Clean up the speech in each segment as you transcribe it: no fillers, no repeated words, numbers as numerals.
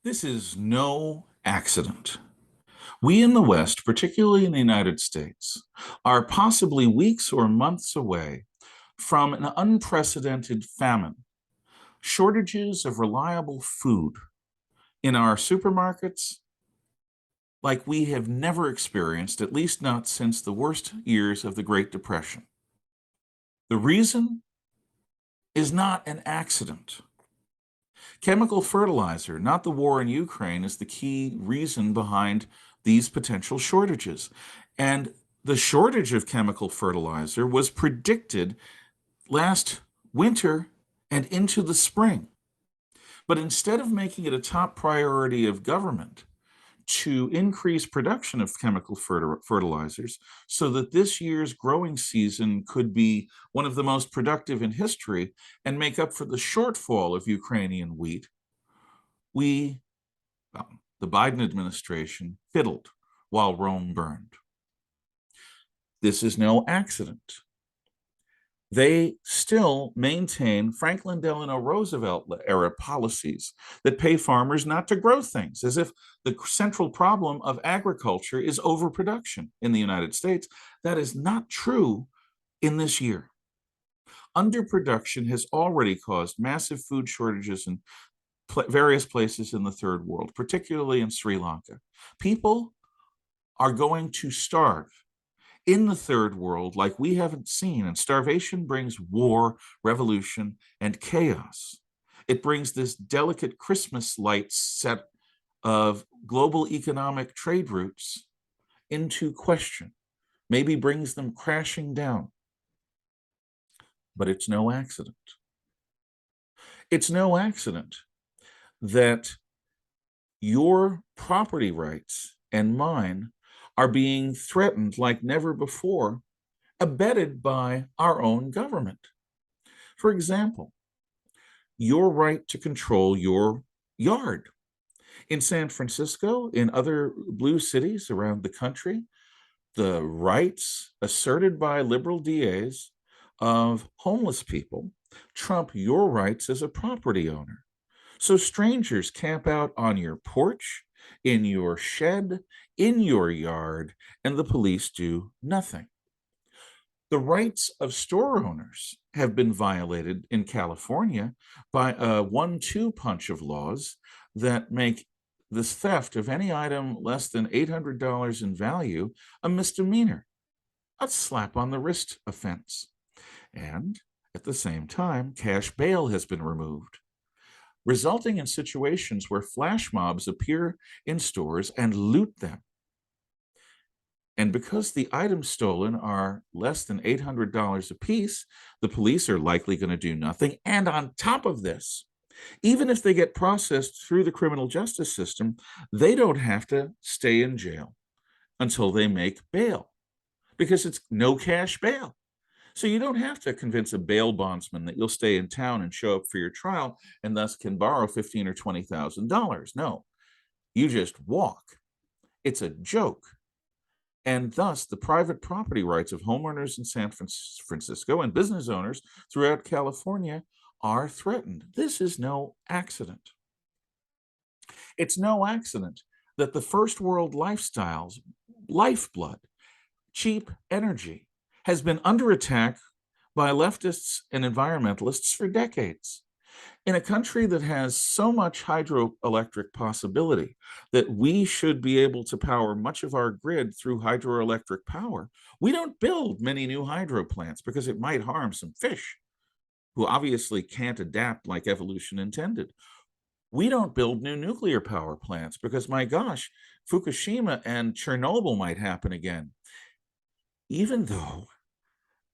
This is no accident. We in the West, particularly in the United States, are possibly weeks or months away from an unprecedented famine, shortages of reliable food in our supermarkets like we have never experienced, at least not since the worst years of the Great Depression. The reason is not an accident. Chemical fertilizer, not the war in Ukraine, is the key reason behind these potential shortages. And the shortage of chemical fertilizer was predicted last winter and into the spring. But instead of making it a top priority of government to increase production of chemical fertilizers so that this year's growing season could be one of the most productive in history and make up for the shortfall of Ukrainian wheat, we, well, the Biden administration, fiddled while Rome burned. This is no accident. They still maintain Franklin Delano Roosevelt era policies that pay farmers not to grow things, as if the central problem of agriculture is overproduction in the United States. That is not true in this year. Underproduction has already caused massive food shortages in various places in the third world, particularly in Sri Lanka. People are going to starve in the third world like we haven't seen. And starvation brings war, revolution, and chaos. It brings this delicate Christmas light set of global economic trade routes into question, maybe brings them crashing down. But it's no accident. It's no accident that your property rights and mine are being threatened like never before, abetted by our own government. For example, your right to control your yard. In San Francisco, in other blue cities around the country, the rights asserted by liberal DAs of homeless people trump your rights as a property owner. So strangers camp out on your porch, in your shed, in your yard, and the police do nothing. The rights of store owners have been violated in California by a 1-2 punch of laws that make this theft of any item less than $800 in value a misdemeanor, a slap on the wrist offense. And at the same time, cash bail has been removed, resulting in situations where flash mobs appear in stores and loot them. And because the items stolen are less than $800 a piece, the police are likely going to do nothing. And on top of this, even if they get processed through the criminal justice system, they don't have to stay in jail until they make bail, because it's no cash bail. So you don't have to convince a bail bondsman that you'll stay in town and show up for your trial and thus can borrow $15,000 or $20,000. No, you just walk. It's a joke. And thus, the private property rights of homeowners in San Francisco and business owners throughout California are threatened. This is no accident. It's no accident that the first world lifestyles, lifeblood, cheap energy, has been under attack by leftists and environmentalists for decades. In a country that has so much hydroelectric possibility that we should be able to power much of our grid through hydroelectric power, we don't build many new hydro plants because it might harm some fish who obviously can't adapt like evolution intended. We don't build new nuclear power plants because, my gosh, Fukushima and Chernobyl might happen again, even though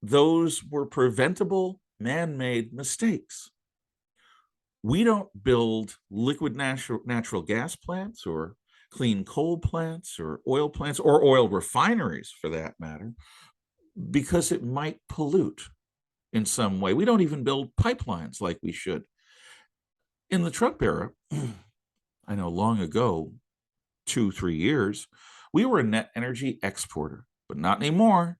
those were preventable man-made mistakes. We don't build liquid natural gas plants or clean coal plants or oil plants or oil refineries, for that matter, because it might pollute in some way. We don't even build pipelines like we should. In the Trump era, I know long ago, 2-3 years, we were a net energy exporter, but not anymore.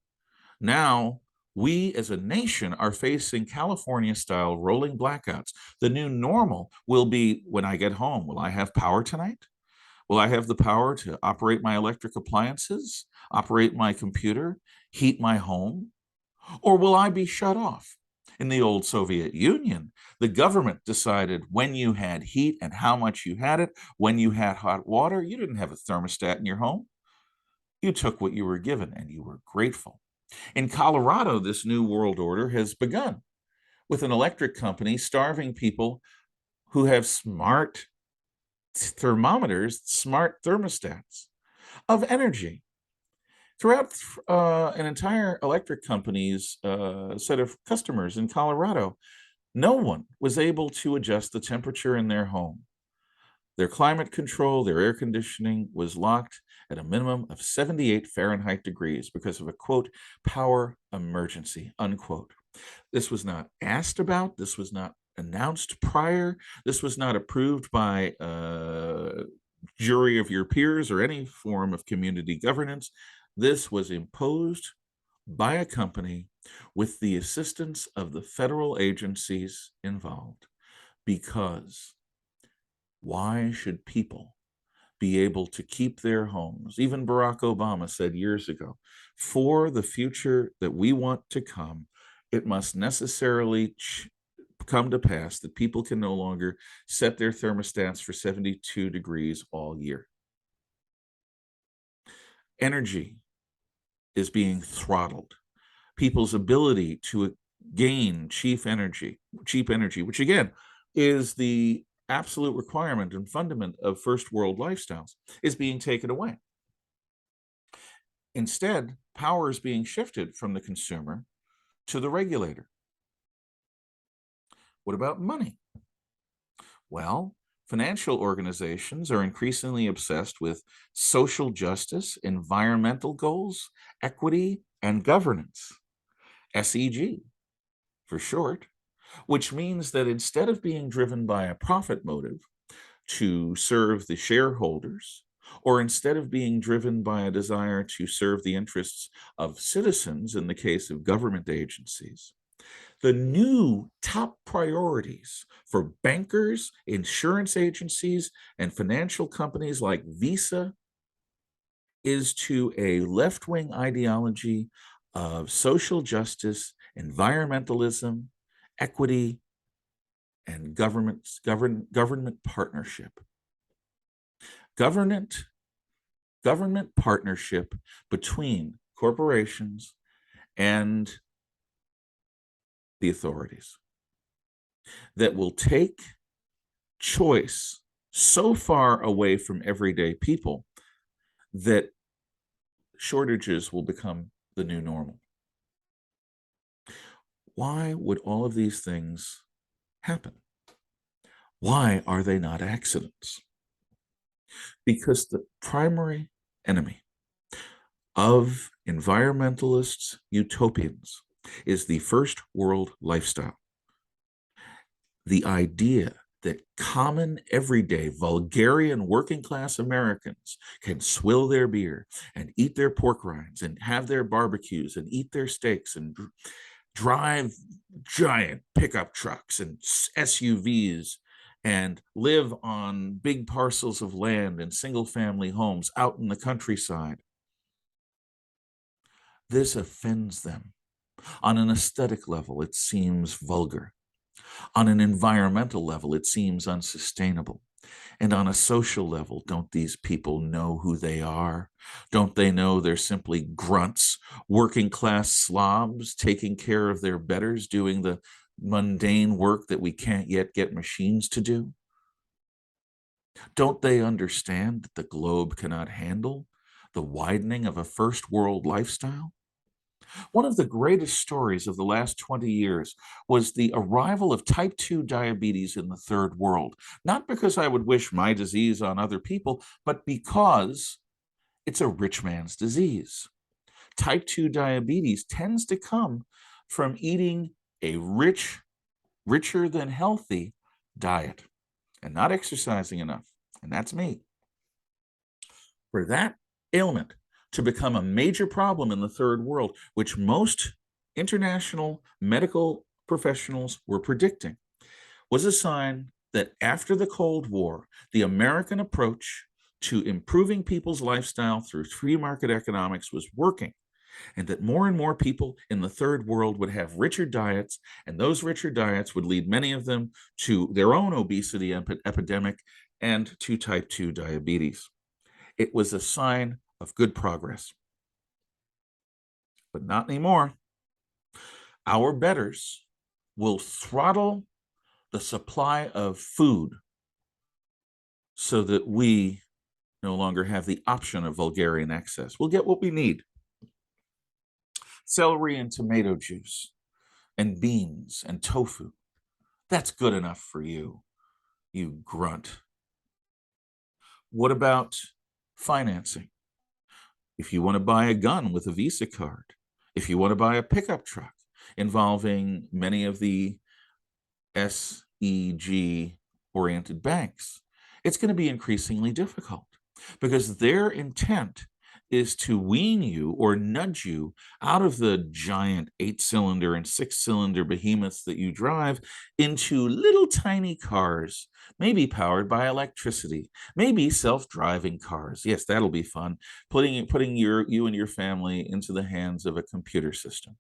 Now We as a nation are facing California-style rolling blackouts. The new normal will be when I get home. Will I have power tonight? Will I have the power to operate my electric appliances, operate my computer, heat my home? Or will I be shut off? In the old Soviet Union, the government decided when you had heat and how much you had it. When you had hot water, you didn't have a thermostat in your home. You took what you were given and you were grateful. In Colorado, this new world order has begun with an electric company starving people who have smart thermometers, smart thermostats of energy. Throughout an entire electric company's set of customers in Colorado, no one was able to adjust the temperature in their home. Their climate control, their air conditioning was locked at a minimum of 78 Fahrenheit degrees because of a, quote, power emergency, unquote. This was not asked about. This was not announced prior. This was not approved by a jury of your peers or any form of community governance. This was imposed by a company with the assistance of the federal agencies involved. Because why should people be able to keep their homes? Even Barack Obama said years ago, for the future that we want to come, it must necessarily come to pass that people can no longer set their thermostats for 72 degrees all year. Energy is being throttled. People's ability to gain cheap energy, which again is the absolute requirement and fundament of first world lifestyles, is being taken away. Instead, power is being shifted from the consumer to the regulator. What about money? Well, financial organizations are increasingly obsessed with social justice, environmental goals, equity, and governance, SEG for short, which means that instead of being driven by a profit motive to serve the shareholders, or instead of being driven by a desire to serve the interests of citizens in the case of government agencies, the new top priorities for bankers, insurance agencies, and financial companies like Visa is to a left-wing ideology of social justice, environmentalism, equity, and government partnership. Government partnership between corporations and the authorities that will take choice so far away from everyday people that shortages will become the new normal. Why would all of these things happen? Why are they not accidents? Because the primary enemy of environmentalists, utopians, is the first world lifestyle. The idea that common, everyday, vulgarian, working class Americans can swill their beer and eat their pork rinds and have their barbecues and eat their steaks and drive giant pickup trucks and SUVs and live on big parcels of land and single-family homes out in the countryside. This offends them. On an aesthetic level, it seems vulgar. On an environmental level, it seems unsustainable. And on a social level, don't these people know who they are? Don't they know they're simply grunts, working class slobs, taking care of their betters, doing the mundane work that we can't yet get machines to do? Don't they understand that the globe cannot handle the widening of a first world lifestyle? One of the greatest stories of the last 20 years was the arrival of type 2 diabetes in the third world. Not because I would wish my disease on other people, but because it's a rich man's disease. Type 2 diabetes tends to come from eating a richer than healthy diet and not exercising enough. And that's me. For that ailment to become a major problem in the third world, which most international medical professionals were predicting was a sign that after the Cold War, the American approach to improving people's lifestyle through free market economics was working, and that more and more people in the third world would have richer diets, and those richer diets would lead many of them to their own obesity epidemic and to type 2 diabetes. It was a sign of good progress. But not anymore. Our betters will throttle the supply of food so that we no longer have the option of vulgarian excess. We'll get what we need. Celery and tomato juice and beans and tofu. That's good enough for you, you grunt. What about financing? If you want to buy a gun with a Visa card, if you want to buy a pickup truck involving many of the SEG-oriented banks, it's going to be increasingly difficult because their intent is to wean you or nudge you out of the giant 8-cylinder and 6-cylinder behemoths that you drive into little tiny cars, maybe powered by electricity, maybe self-driving cars. Yes, that'll be fun. Putting you and your family into the hands of a computer system.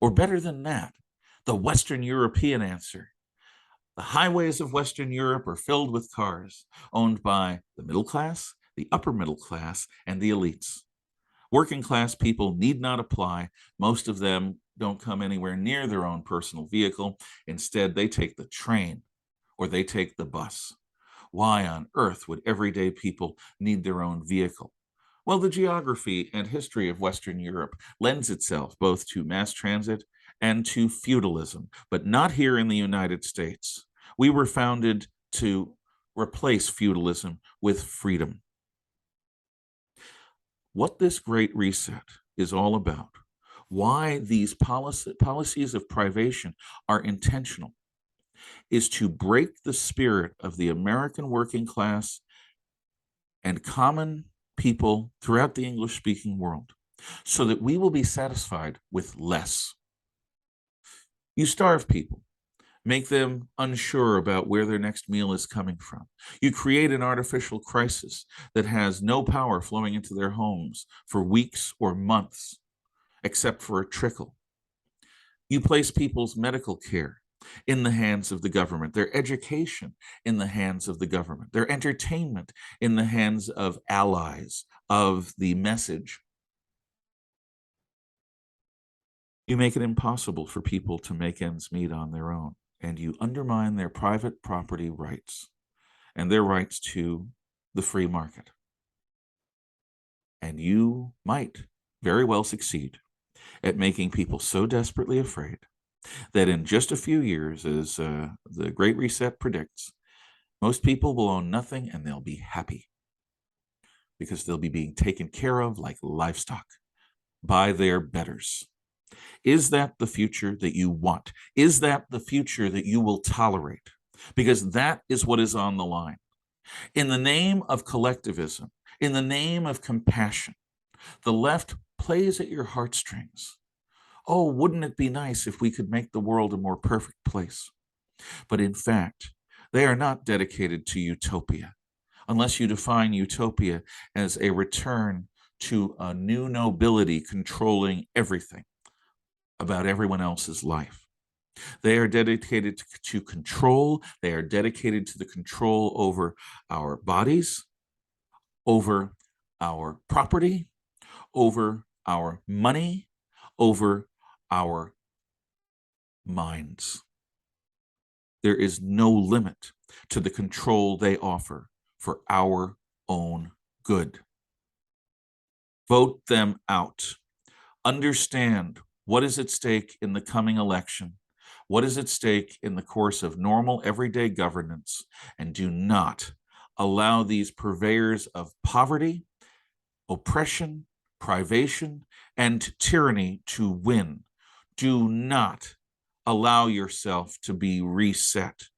Or better than that, the Western European answer. The highways of Western Europe are filled with cars owned by the middle class, the upper middle class, and the elites. Working class people need not apply. Most of them don't come anywhere near their own personal vehicle. Instead, they take the train or they take the bus. Why on earth would everyday people need their own vehicle? Well, the geography and history of Western Europe lends itself both to mass transit and to feudalism, but not here in the United States. We were founded to replace feudalism with freedom. What this Great Reset is all about, why these policies of privation are intentional, is to break the spirit of the American working class and common people throughout the English-speaking world so that we will be satisfied with less. You starve people, make them unsure about where their next meal is coming from. You create an artificial crisis that has no power flowing into their homes for weeks or months, except for a trickle. You place people's medical care in the hands of the government, their education in the hands of the government, their entertainment in the hands of allies of the message. You make it impossible for people to make ends meet on their own, and you undermine their private property rights and their rights to the free market. And you might very well succeed at making people so desperately afraid that in just a few years, as the Great Reset predicts, most people will own nothing and they'll be happy because they'll be being taken care of like livestock by their betters. Is that the future that you want? Is that the future that you will tolerate? Because that is what is on the line. In the name of collectivism, in the name of compassion, the left plays at your heartstrings. Oh, wouldn't it be nice if we could make the world a more perfect place? But in fact, they are not dedicated to utopia, unless you define utopia as a return to a new nobility controlling everything about everyone else's life. They are dedicated to control. They are dedicated to the control over our bodies, over our property, over our money, over our minds. There is no limit to the control they offer for our own good. Vote them out. Understand what is at stake in the coming election, what is at stake in the course of normal everyday governance, and do not allow these purveyors of poverty, oppression, privation, and tyranny to win. Do not allow yourself to be reset.